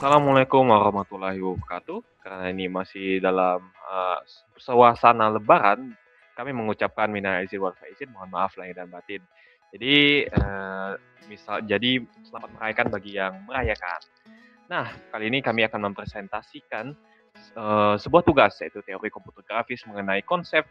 Assalamualaikum warahmatullahi wabarakatuh. Karena ini masih dalam, suasana lebaran, kami mengucapkan minal aidin wal faizin, mohon maaf lahir dan batin. Jadi, jadi selamat merayakan bagi yang merayakan. Nah, kali ini kami akan mempresentasikan, sebuah tugas, yaitu teori komputer grafis mengenai konsep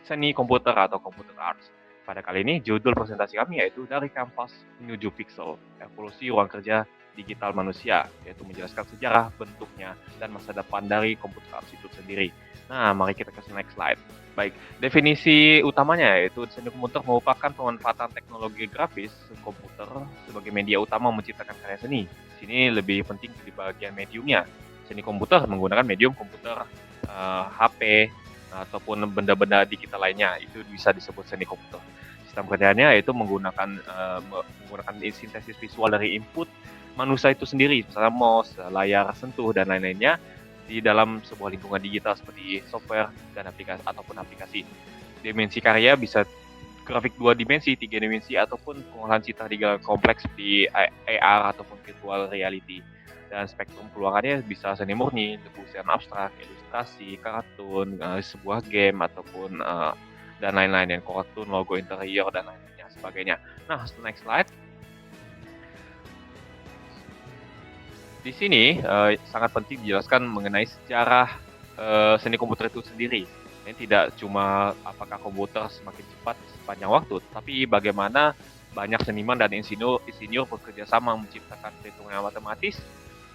seni komputer atau computer arts. Pada kali ini judul presentasi kami yaitu Dari Kanvas Menuju Pixel, Evolusi Ruang Kerja Digital Manusia, yaitu menjelaskan sejarah, bentuknya, dan masa depan dari komputer arts itu sendiri. Nah, mari kita ke next slide. Baik, definisi utamanya yaitu seni komputer merupakan pemanfaatan teknologi grafis komputer sebagai media utama menciptakan karya seni. Di sini lebih penting di bagian mediumnya. Seni komputer menggunakan medium komputer, HP, ataupun benda-benda digital lainnya, itu bisa disebut seni komputer. Sistem kerjanya yaitu menggunakan sintesis visual dari input manusia itu sendiri, misalnya mouse, layar sentuh, dan lain-lainnya di dalam sebuah lingkungan digital seperti software dan aplikasi. Dimensi karya bisa grafik 2 dimensi, 3 dimensi, ataupun pengolahan citra digital kompleks seperti AR ataupun virtual reality. Dan spektrum peluangannya bisa seni murni, lukisan abstrak, ilustrasi, kartun, sebuah game, ataupun dan lain-lain, yang kartun, logo interior, dan lain-lainnya sebagainya. Nah, next slide. Di sini sangat penting dijelaskan mengenai sejarah seni komputer itu sendiri. Ini tidak cuma apakah komputer semakin cepat sepanjang waktu, tapi bagaimana banyak seniman dan insinyur bekerja sama menciptakan perhitungan matematis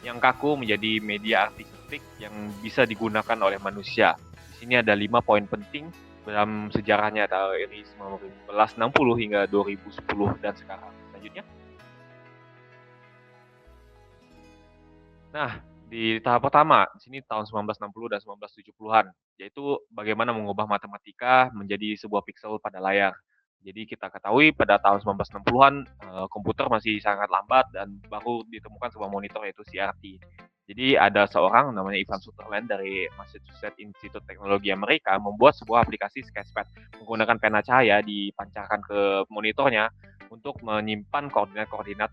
yang kaku menjadi media artistik yang bisa digunakan oleh manusia. Di sini ada 5 poin penting dalam sejarahnya dari 1960 hingga 2010 dan sekarang. Selanjutnya. Nah, di tahap pertama, di sini tahun 1960 dan 1970-an, yaitu bagaimana mengubah matematika menjadi sebuah pixel pada layar. Jadi kita ketahui pada tahun 1960-an komputer masih sangat lambat dan baru ditemukan sebuah monitor yaitu CRT. Jadi ada seorang namanya Ivan Sutherland dari Massachusetts Institute Teknologi Amerika membuat sebuah aplikasi sketchpad menggunakan pena cahaya dipancarkan ke monitornya untuk menyimpan koordinat-koordinat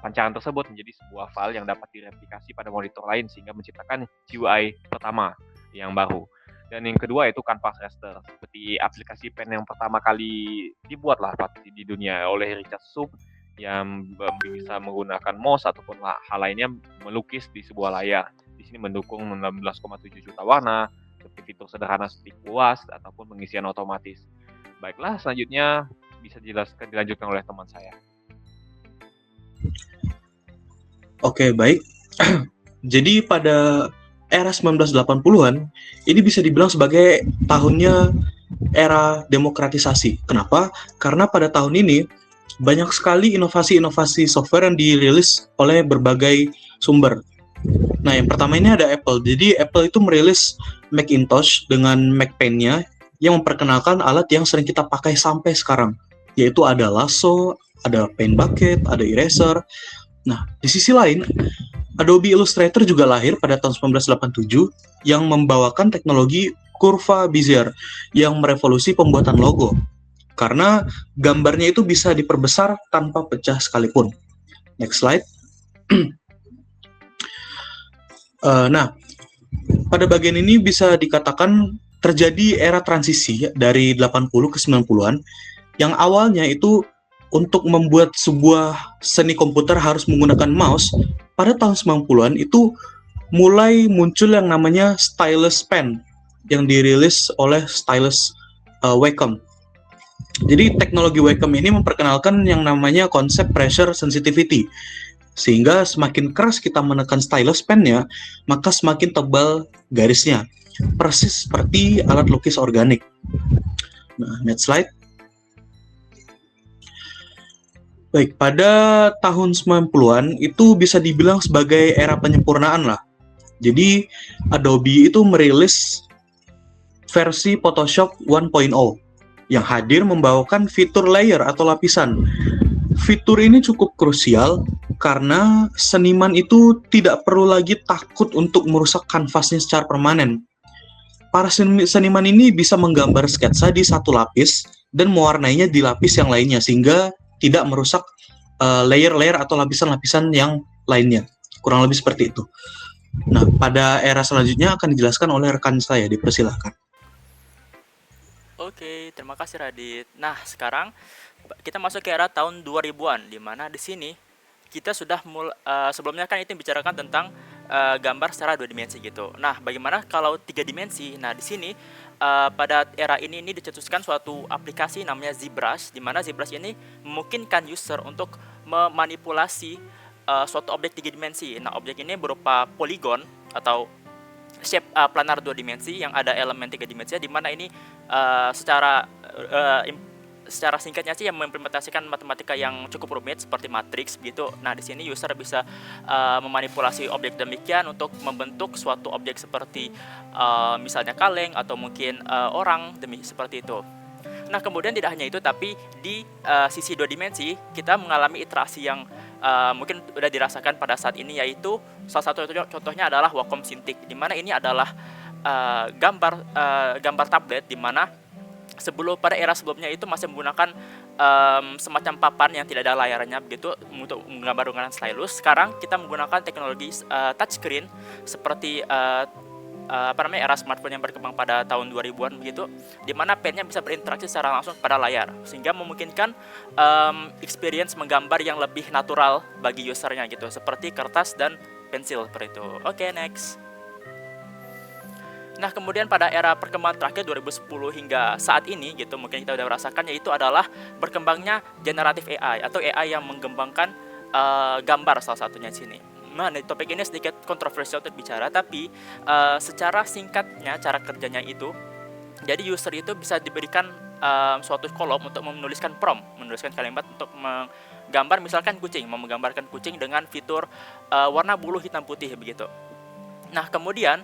pancaran tersebut menjadi sebuah file yang dapat direplikasi pada monitor lain sehingga menciptakan GUI pertama yang baru. Dan yang kedua itu Canvas Raster, seperti aplikasi pen yang pertama kali dibuatlah pasti di dunia oleh Richard Shub yang bisa menggunakan mouse ataupun hal lainnya melukis di sebuah layar. Di sini mendukung 16,7 juta warna, seperti fitur sederhana seperti kuas ataupun pengisian otomatis. Baiklah, selanjutnya bisa dilanjutkan oleh teman saya. Oke, baik. Jadi pada era 1980-an, ini bisa dibilang sebagai tahunnya era demokratisasi. Kenapa? Karena pada tahun ini, banyak sekali inovasi-inovasi software yang dirilis oleh berbagai sumber. Nah, yang pertama ini ada Apple. Jadi, Apple itu merilis Macintosh dengan Mac Pen-nya yang memperkenalkan alat yang sering kita pakai sampai sekarang, yaitu ada lasso, ada pen bucket, ada eraser. Nah, di sisi lain, Adobe Illustrator juga lahir pada tahun 1987 yang membawakan teknologi kurva Bezier yang merevolusi pembuatan logo. Karena gambarnya itu bisa diperbesar tanpa pecah sekalipun. Next slide. Nah, pada bagian ini bisa dikatakan terjadi era transisi dari 80 ke 90-an yang awalnya itu untuk membuat sebuah seni komputer harus menggunakan mouse. Pada tahun 90-an itu mulai muncul yang namanya stylus pen yang dirilis oleh stylus Wacom. Jadi teknologi Wacom ini memperkenalkan yang namanya konsep pressure sensitivity, sehingga semakin keras kita menekan stylus pennya, maka semakin tebal garisnya, persis seperti alat lukis organik. Nah, next slide. Baik, pada tahun 90-an itu bisa dibilang sebagai era penyempurnaan lah. Jadi Adobe itu merilis versi Photoshop 1.0 yang hadir membawakan fitur layer atau lapisan. Fitur ini cukup krusial karena seniman itu tidak perlu lagi takut untuk merusak kanvasnya secara permanen. Para seniman ini bisa menggambar sketsa di satu lapis dan mewarnainya di lapis yang lainnya sehingga tidak merusak layer-layer atau lapisan-lapisan yang lainnya. Kurang lebih seperti itu. Nah, pada era selanjutnya akan dijelaskan oleh rekan saya, dipersilahkan. Oke, terima kasih Radit. Nah, sekarang kita masuk ke era tahun 2000-an, di mana di sini kita sudah sebelumnya kan itu bicarakan tentang gambar secara 2 dimensi gitu. Nah, bagaimana kalau 3 dimensi? Nah, di sini pada era ini dicetuskan suatu aplikasi namanya ZBrush, di mana ZBrush ini memungkinkan user untuk memanipulasi suatu objek 3 dimensi. Nah, objek ini berupa poligon atau shape planar 2 dimensi yang ada elemen 3 dimensi, di mana ini secara singkatnya sih yang mengimplementasikan matematika yang cukup rumit seperti matriks begitu. Nah, di sini user bisa memanipulasi objek demikian untuk membentuk suatu objek seperti misalnya kaleng atau mungkin orang seperti itu. Nah, kemudian tidak hanya itu, tapi di sisi 2 dimensi kita mengalami iterasi yang mungkin sudah dirasakan pada saat ini, yaitu salah satu contohnya adalah Wacom Cintiq, di mana ini adalah gambar tablet, di mana pada era sebelumnya itu masih menggunakan semacam papan yang tidak ada layarnya begitu untuk menggambar dengan stylus. Sekarang kita menggunakan teknologi touchscreen seperti era smartphone yang berkembang pada tahun 2000-an begitu, di mana pennya bisa berinteraksi secara langsung pada layar, sehingga memungkinkan experience menggambar yang lebih natural bagi usernya gitu, seperti kertas dan pensil seperti itu. Oke, next. Nah, kemudian pada era perkembangan terakhir 2010 hingga saat ini gitu, mungkin kita sudah merasakan, yaitu adalah berkembangnya generatif AI atau AI yang mengembangkan gambar salah satunya di sini. Nah, topik ini sedikit kontroversial untuk bicara, tapi secara singkatnya cara kerjanya itu, jadi user itu bisa diberikan suatu kolom untuk menuliskan prompt, menuliskan kalimat untuk menggambar misalkan kucing, menggambarkan kucing dengan fitur warna bulu hitam putih begitu. Nah, kemudian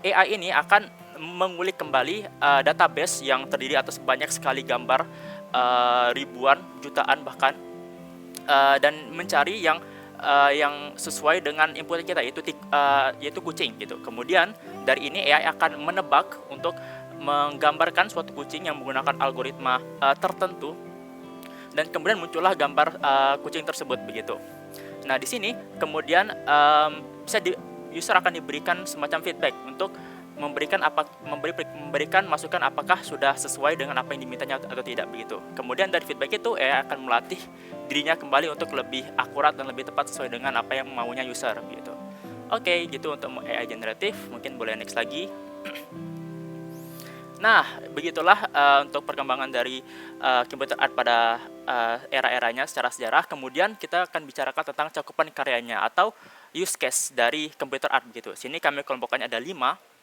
AI ini akan mengulik kembali database yang terdiri atas banyak sekali gambar, ribuan, jutaan bahkan, dan mencari yang sesuai dengan input kita, yaitu kucing gitu. Kemudian dari ini AI akan menebak untuk menggambarkan suatu kucing yang menggunakan algoritma tertentu, dan kemudian muncullah gambar kucing tersebut begitu. Nah, di sini kemudian user akan diberikan semacam feedback untuk memberikan masukan apakah sudah sesuai dengan apa yang dimintanya atau tidak begitu. Kemudian dari feedback itu AI akan melatih dirinya kembali untuk lebih akurat dan lebih tepat sesuai dengan apa yang maunya user gitu. Oke, gitu untuk AI generatif. Mungkin boleh next lagi. Nah, begitulah untuk perkembangan dari computer art pada era-eranya secara sejarah. Kemudian kita akan bicarakan tentang cakupan karyanya atau use case dari computer art begitu. Sini kami kelompokkan ada 5.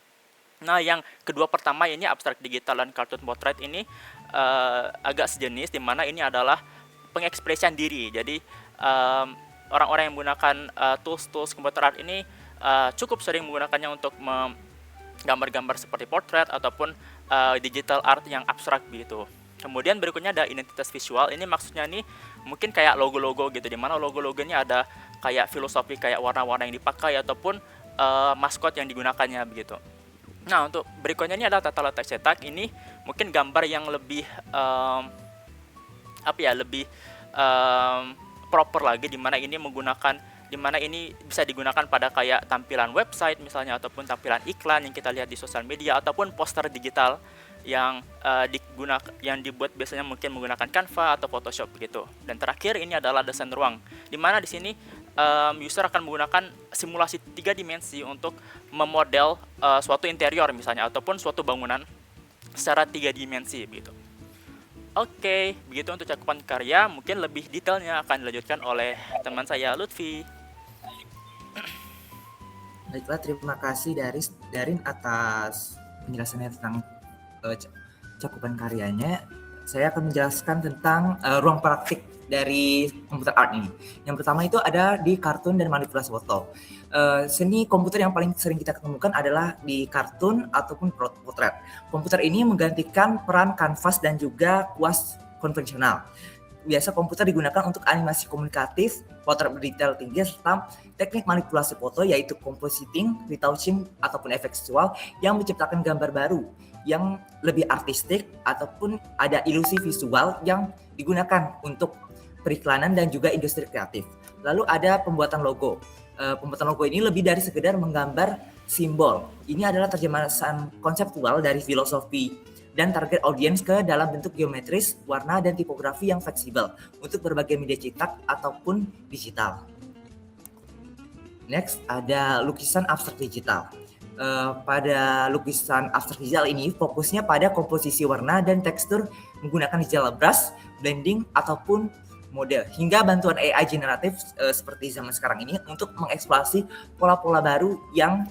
Nah, yang kedua pertama ini abstrak digital dan cartoon portrait ini agak sejenis, di mana ini adalah pengekspresian diri. Jadi orang-orang yang menggunakan tools computer art ini cukup sering menggunakannya untuk gambar-gambar seperti portrait ataupun digital art yang abstrak begitu. Kemudian berikutnya ada identitas visual. Ini maksudnya nih mungkin kayak logo-logo gitu, di mana logo-logonya ada kayak filosofi, kayak warna-warna yang dipakai ataupun maskot yang digunakannya begitu. Nah, untuk berikutnya ini adalah tata letak cetak. Ini mungkin gambar yang lebih lebih proper lagi, di mana ini bisa digunakan pada kayak tampilan website misalnya, ataupun tampilan iklan yang kita lihat di sosial media, ataupun poster digital yang dibuat biasanya mungkin menggunakan Canva atau Photoshop begitu. Dan terakhir ini adalah desain ruang, di mana di sini user akan menggunakan simulasi 3 dimensi untuk memodel suatu interior misalnya, ataupun suatu bangunan secara 3 dimensi begitu. Oke, begitu untuk cakupan karya. Mungkin lebih detailnya akan dilanjutkan oleh teman saya Lutfi. Baiklah, terima kasih Darin atas penjelasannya tentang cakupan karyanya. Saya akan menjelaskan tentang ruang praktik dari computer art ini. Yang pertama itu ada di kartun dan manipulasi foto. Seni komputer yang paling sering kita ketemukan adalah di kartun ataupun potret. Komputer ini menggantikan peran kanvas dan juga kuas konvensional. Biasa komputer digunakan untuk animasi komunikatif, potret berdetail tinggi, serta teknik manipulasi foto yaitu compositing, retouching, ataupun efek visual yang menciptakan gambar baru yang lebih artistik, ataupun ada ilusi visual yang digunakan untuk periklanan, dan juga industri kreatif. Lalu ada pembuatan logo. Pembuatan logo ini lebih dari sekedar menggambar simbol. Ini adalah terjemahan konseptual dari filosofi dan target audiens ke dalam bentuk geometris, warna, dan tipografi yang fleksibel untuk berbagai media cetak ataupun digital. Next, ada lukisan abstrak digital. Pada lukisan abstrak digital ini fokusnya pada komposisi warna dan tekstur menggunakan digital brush, blending, ataupun mode, hingga bantuan AI generatif seperti zaman sekarang ini untuk mengeksplorasi pola-pola baru yang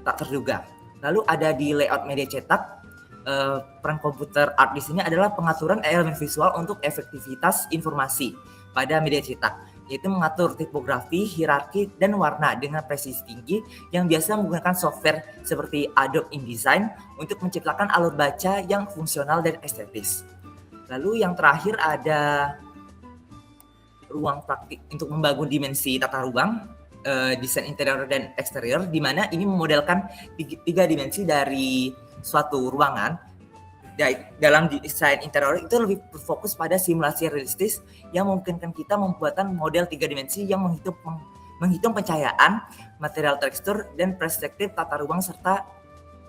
tak terduga. Lalu ada di layout media cetak, peran komputer art di sini adalah pengaturan elemen visual untuk efektivitas informasi pada media cetak, yaitu mengatur tipografi, hierarki, dan warna dengan presisi tinggi yang biasa menggunakan software seperti Adobe InDesign untuk menciptakan alur baca yang fungsional dan estetis. Lalu yang terakhir ada ruang praktik untuk membangun dimensi tata ruang, desain interior dan eksterior, di mana ini memodelkan 3 dimensi dari suatu ruangan. Dalam desain interior itu lebih berfokus pada simulasi realistis yang memungkinkan kita membuatkan model 3 dimensi yang menghitung pencahayaan, material tekstur, dan perspektif tata ruang serta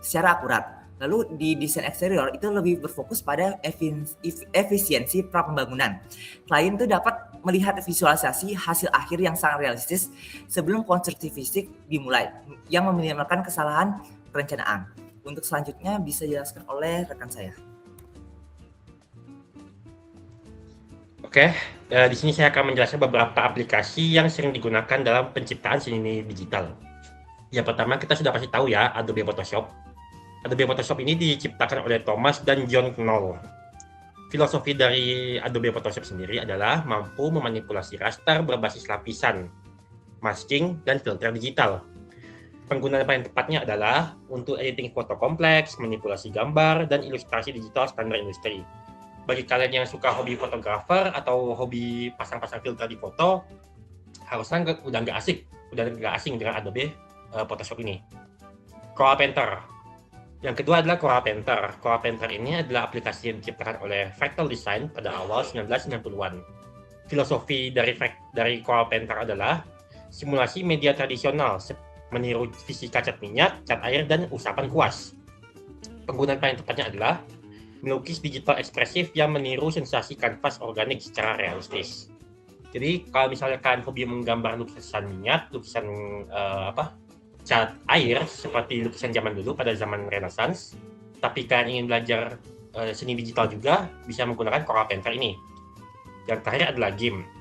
secara akurat. Lalu di desain eksterior itu lebih berfokus pada efisiensi pra-pembangunan. Klien itu dapat melihat visualisasi hasil akhir yang sangat realistis sebelum konstruksi fisik dimulai, yang meminimalkan kesalahan perencanaan. Untuk selanjutnya bisa dijelaskan oleh rekan saya. Oke, di sini saya akan menjelaskan beberapa aplikasi yang sering digunakan dalam penciptaan seni digital. Yang pertama, kita sudah pasti tahu ya, Adobe Photoshop. Adobe Photoshop ini diciptakan oleh Thomas dan John Knoll. Filosofi dari Adobe Photoshop sendiri adalah mampu memanipulasi raster berbasis lapisan, masking, dan filter digital. Penggunaan paling tepatnya adalah untuk editing foto kompleks, manipulasi gambar, dan ilustrasi digital standar industri. Bagi kalian yang suka hobi fotografer atau hobi pasang-pasang filter di foto, harusnya udah nggak asing dengan Adobe Photoshop ini. Corel Painter. Yang kedua adalah Corel Painter. Corel Painter ini adalah aplikasi yang diciptakan oleh Fractal Design pada awal 1990-an. Filosofi dari Corel Painter adalah simulasi media tradisional, meniru fisika cat minyak, cat air, dan usapan kuas. Penggunaan paling tepatnya adalah melukis digital ekspresif yang meniru sensasi kanvas organik secara realistis. Jadi kalau misalnya kalian hobi menggambar lukisan minyak, lukisan cat air seperti lukisan zaman dulu pada zaman Renaissance, tapi kalian ingin belajar seni digital juga, bisa menggunakan Corel Painter ini. Yang terakhir adalah GIMP.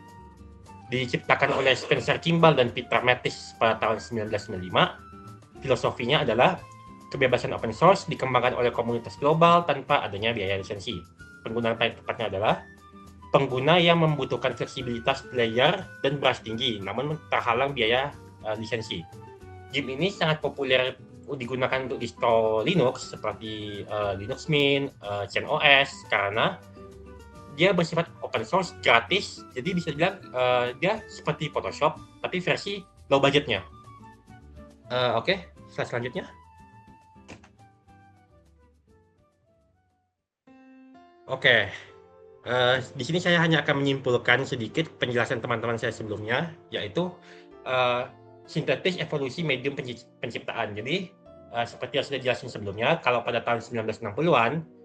Diciptakan oleh Spencer Kimball dan Peter Mattis pada tahun 1995. Filosofinya adalah kebebasan open source dikembangkan oleh komunitas global tanpa adanya biaya lisensi. Penggunaan paling tepatnya adalah pengguna yang membutuhkan fleksibilitas player dan brush tinggi, namun terhalang biaya lisensi. GIMP ini sangat populer digunakan untuk distro Linux seperti Linux Mint, CentOS, karena dia bersifat open source, gratis, jadi bisa dibilang dia seperti Photoshop, tapi versi low budgetnya. Oke, slide selanjutnya. Oke, di sini saya hanya akan menyimpulkan sedikit penjelasan teman-teman saya sebelumnya, yaitu sintetis evolusi medium penciptaan. Jadi, seperti yang sudah dijelasin sebelumnya, kalau pada tahun 1960-an,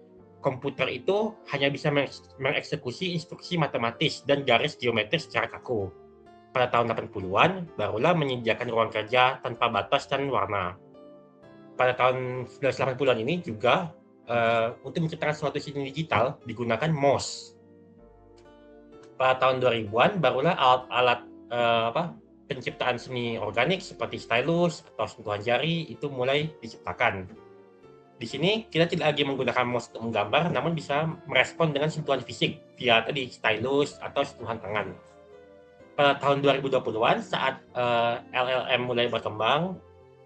komputer itu hanya bisa mengeksekusi instruksi matematis dan garis geometris secara kaku. Pada tahun 80-an, barulah menyediakan ruang kerja tanpa batas dan warna. Pada tahun 1980-an ini juga, untuk menciptakan suatu seni digital, digunakan mouse. Pada tahun 2000-an, barulah alat-alat penciptaan seni organik seperti stylus atau sentuhan jari itu mulai diciptakan. Di sini kita tidak lagi menggunakan mouse untuk menggambar, namun bisa merespon dengan sentuhan fisik via tadi stylus atau sentuhan tangan. Pada tahun 2020-an saat LLM mulai berkembang,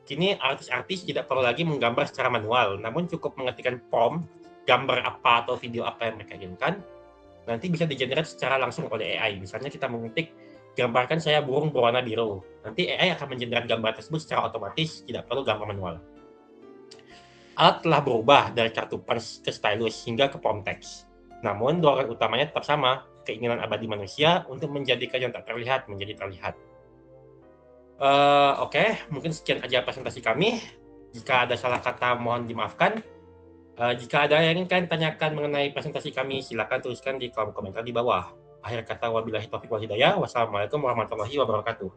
kini artis-artis tidak perlu lagi menggambar secara manual, namun cukup mengetikkan prompt gambar apa atau video apa yang mereka inginkan, nanti bisa digenerate secara langsung oleh AI. Misalnya kita mengetik, gambarkan saya burung berwarna biru. Nanti AI akan mengenerate gambar tersebut secara otomatis, tidak perlu gambar manual. Alat telah berubah dari kartu punch ke stylus hingga ke prompt text. Namun, dorongan utamanya tetap sama, keinginan abadi manusia untuk menjadikan yang tak terlihat menjadi terlihat. Oke, mungkin sekian aja presentasi kami. Jika ada salah kata mohon dimaafkan. Jika ada yang ingin kalian tanyakan mengenai presentasi kami, silakan tuliskan di kolom komentar di bawah. Akhir kata wabillahi taufiq wal hidayah. Wassalamualaikum warahmatullahi wabarakatuh.